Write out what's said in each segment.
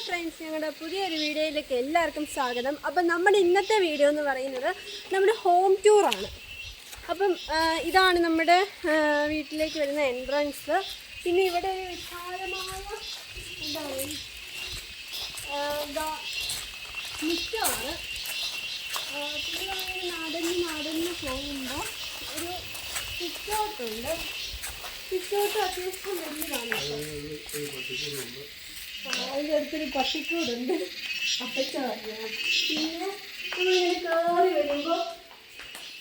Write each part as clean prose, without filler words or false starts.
Friends, ഞങ്ങളുടെ പുതിയൊരു വീഡിയോയിലേക്ക് എല്ലാവർക്കും സ്വാഗതം. അപ്പം നമ്മുടെ ഇന്നത്തെ വീഡിയോ എന്ന് പറയുന്നത് നമ്മുടെ ഹോം ടൂറാണ്. അപ്പം ഇതാണ് നമ്മുടെ വീട്ടിലേക്ക് വരുന്ന എൻട്രൻസ്. പിന്നെ ഇവിടെ ഒരു വിശാലമായ മുറ്റമാണ്. പിന്നെ നമ്മളിങ്ങനെ നടന്ന് പോകുമ്പോൾ ഒരു സിറ്റൗട്ടുണ്ട്. സിറ്റൗട്ട് അത്യാവശ്യം വലിയതാണ്. അതിൻ്റെ അടുത്തൊരു പട്ടിക്കൂടുണ്ട്. അപ്പച്ച പിന്നെ നമ്മളിങ്ങനെ കയറി വരുമ്പോൾ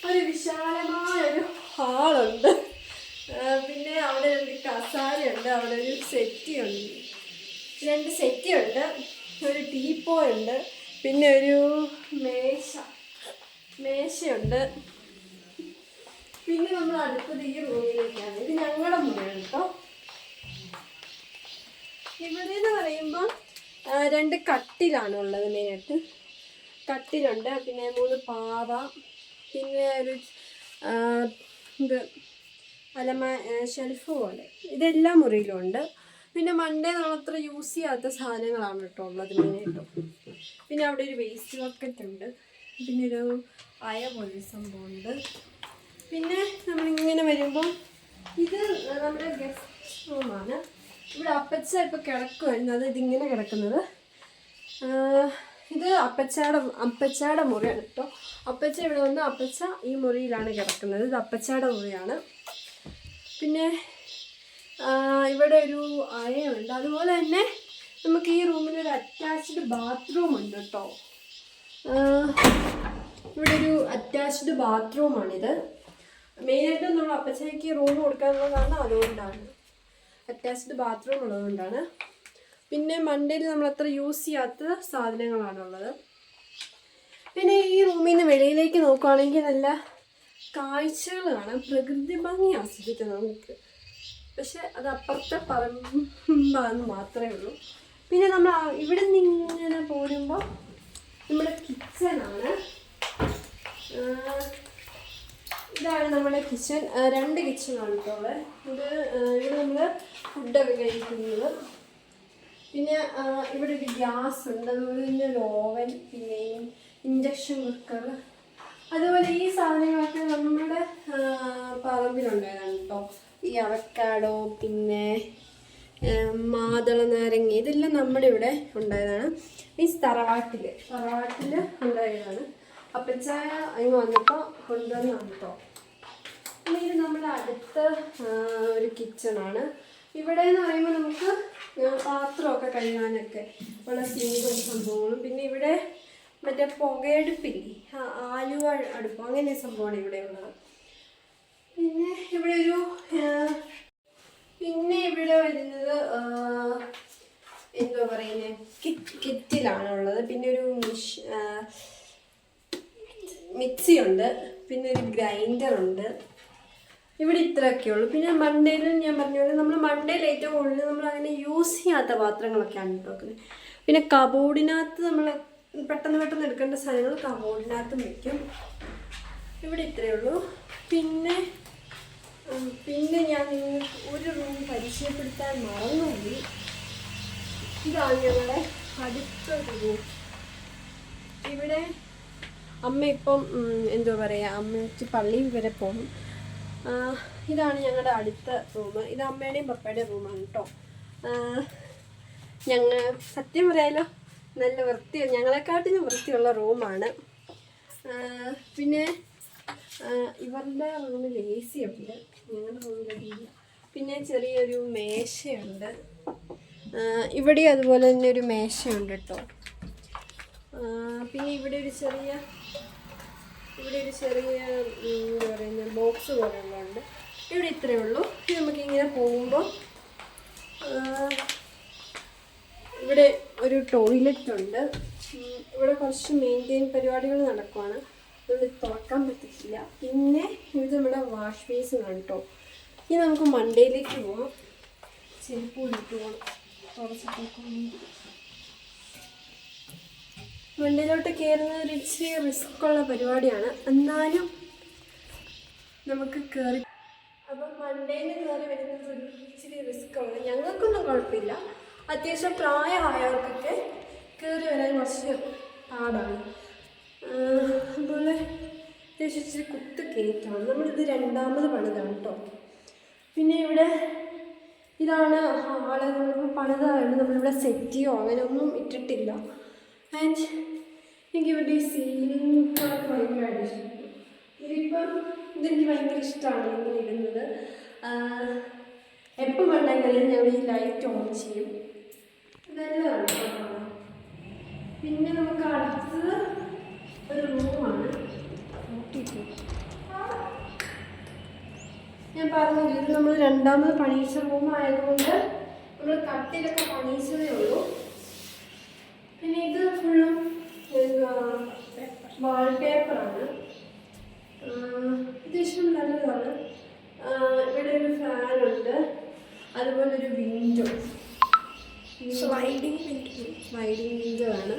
ഒരു വിശാലമായൊരു ഹാളുണ്ട്. പിന്നെ അവിടെ രണ്ട് കസാരയുണ്ട്, അവിടെ ഒരു സെറ്റിയുണ്ട്, രണ്ട് സെറ്റിയുണ്ട്, ഒരു ടീപ്പോയുണ്ട്, പിന്നെ ഒരു മേശയുണ്ട്. പിന്നെ നമ്മൾ അടുത്തത് ഈ റൂമിലേക്കാണ്. ഇത് ഞങ്ങളുടെ മുറിയാണ് കേട്ടോ. ഇവിടെ എന്ന് പറയുമ്പോൾ രണ്ട് കട്ടിലാണുള്ളത്. മെയിനായിട്ട് കട്ടിലുണ്ട്, പിന്നെ 3 പാവ, പിന്നെ ഒരു ഇത് ഷെൽഫ് പോലെ. ഇതെല്ലാം മുറിയിലുണ്ട്. പിന്നെ മണ്ടേ നമ്മളത്ര യൂസ് ചെയ്യാത്ത സാധനങ്ങളാണ് കേട്ടോ ഉള്ളത് മെയിനായിട്ടും. പിന്നെ അവിടെ ഒരു വേസ്റ്റ് ബക്കറ്റ് ഉണ്ട്, പിന്നെ ഒരു പോലൊരു സംഭവമുണ്ട്. പിന്നെ നമ്മളിങ്ങനെ വരുമ്പോൾ ഇത് നമ്മുടെ ഗസ്റ്റ് റൂമാണ്. ഇവിടെ അപ്പച്ച ഇപ്പോൾ കിടക്കുമായിരുന്നു. ഇതിങ്ങനെ കിടക്കുന്നത് ഇത് അപ്പച്ചയുടെ മുറിയാണ് കേട്ടോ. അപ്പച്ച ഇവിടെ വന്ന് അപ്പച്ച ഈ മുറിയിലാണ് കിടക്കുന്നത്. ഇത് അപ്പച്ചയുടെ മുറിയാണ്. പിന്നെ ഇവിടെ ഒരു അയയുണ്ട്. അതുപോലെ തന്നെ നമുക്ക് ഈ റൂമിലൊരു അറ്റാച്ച്ഡ് ബാത്റൂം ഉണ്ട് കേട്ടോ. ഇവിടെ ഒരു അറ്റാച്ച്ഡ് ബാത്റൂമാണിത്. മെയിനായിട്ടും നമ്മൾ അപ്പച്ചയ്ക്ക് റൂം കൊടുക്കാനുള്ളതാണ്, അതുകൊണ്ടാണ് അറ്റാച്ച്ഡ് ബാത്റൂം ഉള്ളതുകൊണ്ടാണ്. പിന്നെ മണ്ടയിൽ നമ്മൾ അത്ര യൂസ് ചെയ്യാത്ത സാധനങ്ങളാണുള്ളത്. പിന്നെ ഈ റൂമിൽ നിന്ന് വെളിയിലേക്ക് നോക്കുകയാണെങ്കിൽ നല്ല കാഴ്ചകൾ കാണാം, പ്രകൃതി ഭംഗി ആസ്വദിക്കാം നമുക്ക്. പക്ഷെ അത് അപ്പുറത്തെ പറമ്പാന്ന് മാത്രമേ ഉള്ളൂ. പിന്നെ നമ്മൾ ഇവിടെ നിന്ന് ഇങ്ങനെ പോരുമ്പോൾ നമ്മുടെ കിച്ചണാണ്. ഇതാണ് നമ്മുടെ കിച്ചൺ. 2 കിച്ചണാണ് കേട്ടോ ഉള്ളത്. ഇവിടെ നമ്മൾ ഫുഡൊക്കെ കഴിക്കുന്നത്. പിന്നെ ഇവിടെ ഒരു ഗ്യാസ് ഉണ്ട്, അതുപോലെ തന്നെ ഒരു ഓവൻ, പിന്നെ ഇൻഡക്ഷൻ കുക്കർ. അതുപോലെ ഈ സാധനങ്ങളൊക്കെ നമ്മുടെ പറമ്പിലുണ്ടായതാണ് കേട്ടോ. ഈ അവക്കാഡോ, പിന്നെ മാതള നാരങ്ങ, ഇതെല്ലാം നമ്മുടെ ഇവിടെ ഉണ്ടായതാണ്. ഈ തറവാട്ടിൽ ഉണ്ടായതാണ്. അപ്പച്ചായ അങ്ങ് വന്നപ്പോൾ കൊണ്ടുവന്നാണ് കേട്ടോ. പിന്നെ ഇത് നമ്മുടെ അടുത്ത ഒരു കിച്ചണാണ്. ഇവിടെ എന്ന് പറയുമ്പോൾ നമുക്ക് പാത്രമൊക്കെ കഴുകാനൊക്കെ ഉള്ള സിങ്കും സംഭവങ്ങളും. പിന്നെ ഇവിടെ മറ്റേ പുകയടുപ്പില്ലേ, ആലുവ അടുപ്പ്, അങ്ങനെ സംഭവമാണ് ഇവിടെ ഉള്ളത്. പിന്നെ ഇവിടെ വരുന്നത് എന്താ പറയുന്നത്, കിറ്റിലാണ് ഉള്ളത്. പിന്നെ ഒരു മിക്സി ഉണ്ട്, പിന്നെ ഒരു ഗ്രൈൻഡറുണ്ട്. ഇവിടെ ഇത്രയൊക്കെ ഉള്ളൂ. പിന്നെ മണ്ടയിൽ ഞാൻ പറഞ്ഞ നമ്മൾ മണ്ടയിൽ ഏറ്റവും കൂടുതൽ നമ്മൾ അങ്ങനെ യൂസ് ചെയ്യാത്ത പാത്രങ്ങളൊക്കെയാണ് വെക്കുന്നത്. പിന്നെ കബോർഡിനകത്ത് നമ്മൾ പെട്ടെന്ന് എടുക്കേണ്ട സാധനങ്ങൾ കബോർഡിനകത്തും വയ്ക്കും. ഇവിടെ ഇത്രയേ ഉള്ളൂ. പിന്നെ ഞാൻ നിങ്ങൾക്ക് ഒരു റൂം പരിചയപ്പെടുത്താൻ മറന്നുപോയി. ഇതാണ് ഞങ്ങളുടെ അടുത്ത റൂം. ഇവിടെ അമ്മ ഇപ്പം എന്താ പറയുക, അമ്മയ്ക്ക് പള്ളിയിൽ വരെ പോകും. ഇതാണ് ഞങ്ങളുടെ അടുത്ത റൂം. ഇത് അമ്മയുടെയും പപ്പയുടെയും റൂമാണ് കേട്ടോ. സത്യം പറയാലോ, നല്ല ഞങ്ങളെക്കാട്ടിലും വൃത്തിയുള്ള റൂമാണ്. പിന്നെ ഇവരുടെ റൂമിൽ AC ഉണ്ട്, ഞങ്ങളുടെ റൂമിലില്ല. പിന്നെ ചെറിയൊരു മേശയുണ്ട്. ഇവിടെ അതുപോലെ തന്നെ ഒരു മേശയുണ്ട് കേട്ടോ. പിന്നെ ഇവിടെ ഒരു ചെറിയ എന്താ പറയുന്ന ബോക്സ് പോലെയുള്ളതുണ്ട്. ഇവിടെ ഇത്രയേ ഉള്ളൂ. നമുക്കിങ്ങനെ പോകുമ്പോൾ ഇവിടെ ഒരു ടോയ്ലറ്റ് ഉണ്ട്. ഇവിടെ കുറച്ച് മെയിൻറ്റെയിൻ പരിപാടികൾ നടക്കുവാണ്, അതുകൊണ്ട് തുറക്കാൻ പറ്റില്ല. പിന്നെ ഇത് നമ്മുടെ വാഷ് ബേസിനാണ് കേട്ടോ. ഇനി നമുക്ക് മണ്ടയിലേക്ക് പോകാം. ചെരുപ്പ് ഇട്ട് പോകണം, മണ്ടയിലോട്ട് കയറുന്നത് ഒരു ഇച്ചിരി റിസ്ക്കുള്ള പരിപാടിയാണ്, എന്നാലും നമുക്ക് കയറി. അപ്പം മണ്ടയിൽ കയറി വരുന്നത് ഒരു ഇച്ചിരി റിസ്ക്കുള്ള, ഞങ്ങൾക്കൊന്നും കുഴപ്പമില്ല. അത്യാവശ്യം പ്രായമായവർക്കൊക്കെ കുറച്ച് പാടാണ്. അതുപോലെ അത്യാവശ്യം ഇച്ചിരി കുത്ത് കയറ്റാണ്. നമ്മളിത് രണ്ടാമത് പണിതാണ് കേട്ടോ. പിന്നെ ഇവിടെ ഇതാണ് ഹാള്. നമ്മളിപ്പോൾ പണിതാണ്, നമ്മളിവിടെ സെറ്റിയോ അങ്ങനെ ഒന്നും ഇട്ടിട്ടില്ല. ആൻഡ് എനിക്ക് ഇവിടെ ഈ സീലിംഗ് ഒക്കെ ഭയങ്കരമായിട്ട് ഇഷ്ടപ്പെട്ടു. ഇതിപ്പം ഇതെനിക്ക് ഭയങ്കര ഇഷ്ടമാണ് ഇങ്ങനെ ഇടുന്നത്. എപ്പോൾ കണ്ടെങ്കിലും ഞങ്ങൾ ഈ ലൈറ്റ് ഓൺ ചെയ്യും. നല്ലതാണ്. പിന്നെ നമുക്ക് അടുത്തത് ഒരു റൂമാണ്. ഞാൻ പറഞ്ഞില്ല, ഇത് നമ്മൾ രണ്ടാമത് പണിയിച്ച റൂമായതുകൊണ്ട് നമ്മൾ കട്ടിലൊക്കെ പണിയിച്ചതേ ഉള്ളൂ. പിന്നെ ഇത് ഫുള്ളും വാൾപേപ്പറാണ്. അത്യാവശ്യം നല്ലതാണ്. ഇവിടെ ഒരു ഫാനുണ്ട്, അതുപോലെ ഒരു വിൻഡോ, സ്ലൈഡിങ് വിൻഡോ ആണ്.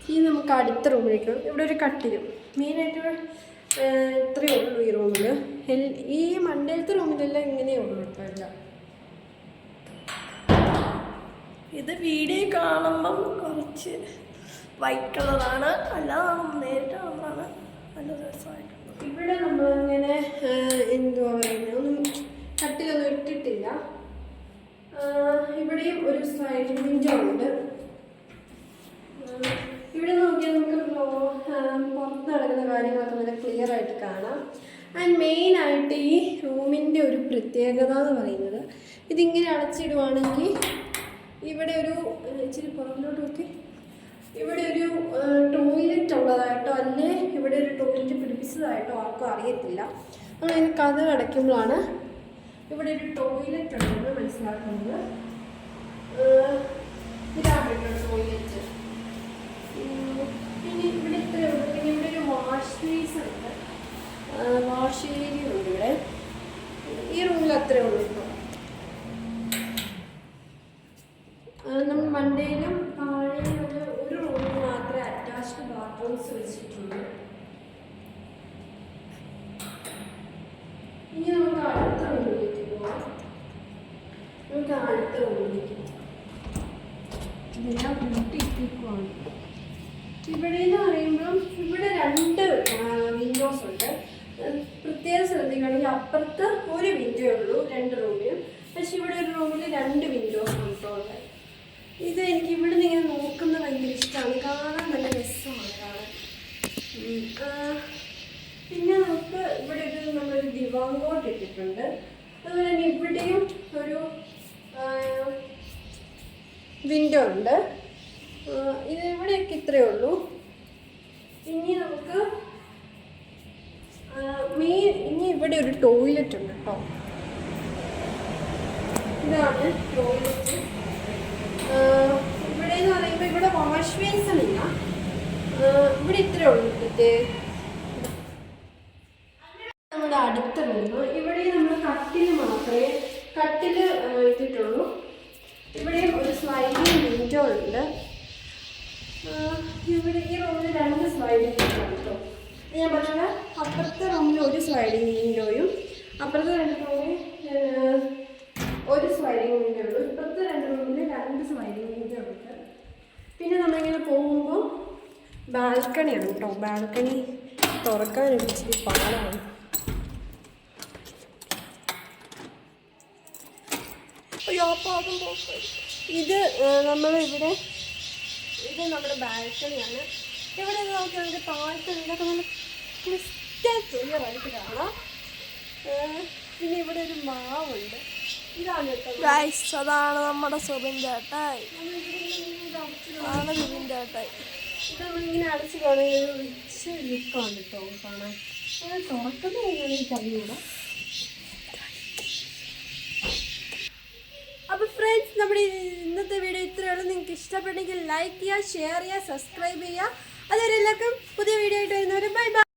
ഇനി നമുക്ക് അടുത്ത റൂമിലേക്ക്. ഇവിടെ ഒരു കട്ടിലും മെയിനായിട്ട് ഇത്രയേ ഉള്ളൂ ഈ റൂമിൽ. ഈ മണ്ടയിലത്തെ റൂമിലെല്ലാം ഇങ്ങനെയേ ഉള്ളൂ കേട്ടോ എല്ലാം. ഇത് വീഡിയോ കാണുമ്പം കുറച്ച് വൈറ്റ് കളറാണ്, അല്ലാതെ നേരിട്ട് കളറാണ്. നല്ല രസമായിട്ടുണ്ട്. ഇവിടെ നമ്മളിങ്ങനെ എന്തുവാ പറയുന്നത്, ഒന്നും കട്ടിലൊന്നും ഇട്ടിട്ടില്ല. ഇവിടെയും ഒരു സ്ലൈഡിംഗ് വിൻഡോ ഉണ്ട്. ഇവിടെ നോക്കിയാൽ നമുക്ക് പുറത്ത് നടക്കുന്ന കാര്യങ്ങളൊക്കെ നല്ല ക്ലിയർ ആയിട്ട് കാണാം. ആൻഡ് മെയിനായിട്ട് ഈ റൂമിൻ്റെ ഒരു പ്രത്യേകത എന്ന് പറയുന്നത്, ഇതിങ്ങനെ അടച്ചിടുവാണെങ്കിൽ ഇവിടെ ഒരു ഇച്ചിരി പുറകിലോട്ട് നോക്കി ഇവിടെ ഒരു ടോയ്ലറ്റ് ഉള്ളതായിട്ടോ അല്ലേ ഇവിടെ ഒരു ടോയ്ലറ്റ് പിടിപ്പിച്ചതായിട്ടോ ആർക്കും അറിയത്തില്ല. നമ്മളതിന് കഥ അടയ്ക്കുമ്പോഴാണ് ഇവിടെ ഒരു ടോയ്ലറ്റ് ഉണ്ടെന്ന് മനസ്സിലാക്കുന്നത്. ഇതാണ് കേട്ടോ ടോയ്ലറ്റ്. പിന്നെ ഇവിടെ ഇത്രയേ ഉള്ളൂ. പിന്നെ ഇവിടെ ഒരു വാഷ് ബേസ് ഉണ്ട്, വാഷ് ഏരിയ ഉണ്ട് ഇവിടെ. ഈ റൂമിൽ അത്രയേ ഉള്ളൂ ഇപ്പോൾ. നമ്മൾ മണ്ടയിലും താഴെയും ഒരു റൂമിൽ മാത്രമേ അറ്റാച്ച്ഡ് ബാത്റൂംസ് വെച്ചിട്ടുള്ളൂ. ഇനി നമുക്ക് അടുത്ത റൂമിലേക്ക് പോകാം. ഇതെല്ലാം കൂട്ടിയിട്ടിരിക്കുവാണ്. ഇവിടെ എന്ന് പറയുമ്പം ഇവിടെ 2 വിൻഡോസ് ഉണ്ട്. പ്രത്യേകം ശ്രദ്ധിക്കുകയാണെങ്കിൽ അപ്പുറത്ത് ഒരു വിൻഡോ ഉള്ളൂ 2 റൂമിലും. പക്ഷെ ഇവിടെ ഒരു റൂമിൽ 2 വിൻഡോസ് ഉള്ളത്. ഇത് എനിക്ക് ഇവിടെ നിന്ന് ഇങ്ങനെ നോക്കുന്നത് ഭയങ്കര ഇഷ്ടമാണ്, കാണാൻ നല്ല രസമാണ് കാണാൻ. പിന്നെ നമുക്ക് ഇവിടെ നമ്മളൊരു ദിവാങ്കോട്ട് ഇട്ടിട്ടുണ്ട്. അതുപോലെ തന്നെ ഇവിടെയും ഒരു വിൻഡോ ഉണ്ട്. ഇത് ഇവിടെയൊക്കെ ഇത്രയേ ഉള്ളൂ. ഇനി നമുക്ക് ഇനി ഇവിടെ ഒരു ടോയ്ലറ്റ് ഉണ്ട് കേട്ടോ. ഇതാണ് ടോയ്ലറ്റ്. ഇവിടെ എന്ന് പറയുമ്പോൾ ഇവിടെ വാഷ് ബേസിൻ ഇല്ല. ഇവിടെ ഇത്രയേ ഉള്ളൂ. നമ്മുടെ അടുത്ത റൂം. ഇവിടെ നമ്മൾ കട്ടിൽ ഇട്ടിട്ടുള്ളൂ. ഇവിടെ ഒരു സ്ലൈഡിങ് വിൻഡോ ഉണ്ട്. ഇവിടെ ഈ റൂമിൽ 2 സ്ലൈഡിങ് വിൻഡോ ഉണ്ട് കേട്ടോ. ഞാൻ പറഞ്ഞ അപ്പുറത്തെ റൂമിൽ ഒരു സ്ലൈഡിങ് വിൻഡോയും അപ്പുറത്തെ 2 റൂമിൽ ഒരു സ്ലൈഡിങ് വിൻഡോ ഉള്ളൂ. ഇപ്പുറത്തെ 2 റൂമിൽ 2 സ്ലൈഡിങ് വിൻഡോ ഉണ്ട്. പിന്നെ നമ്മളിങ്ങനെ പോകുമ്പോൾ ബാൽക്കണിയാണ് കേട്ടോ. ബാൽക്കണി തുറക്കാനൊരു ഇച്ചിരി പാടാണ്. ഇത് നമ്മളിവിടെ ഇത് നമ്മുടെ ബാൽക്കണിയാണ്. ഇവിടെ നോക്കി നമുക്ക് താഴത്തെ വീടൊക്കെ നല്ല ക്രിസ്റ്റൽ ക്ലിയറായിട്ട് കാണാം. പിന്നെ ഇവിടെ ഒരു മാവുണ്ട്. ഇതാണ് കേട്ടോ, അതാണ് നമ്മുടെ സുബിൻ ചേട്ടായി. ഇത് നമ്മളിങ്ങനെ അടച്ച് കാണാൻ ഒരു റിച്ച് ലുക്കാണ് കേട്ടോ കാണാൻ. അത് തുറക്കുന്ന എങ്ങനെയാണെന്ന് എനിക്കറിയൂടാ. അപ്പോൾ ഫ്രണ്ട്സ്, നമ്മുടെ ഇന്നത്തെ വീഡിയോ ഇത്രയുള്ളൂ. നിങ്ങൾക്ക് ഇഷ്ടപ്പെട്ടെങ്കിൽ ലൈക്ക് ചെയ്യുക, ഷെയർ ചെയ്യുക, സബ്സ്ക്രൈബ് ചെയ്യുക. അതുവരെ എല്ലാവർക്കും പുതിയ വീഡിയോ ആയിട്ട് വരുന്നവരെ ബൈ ബൈ.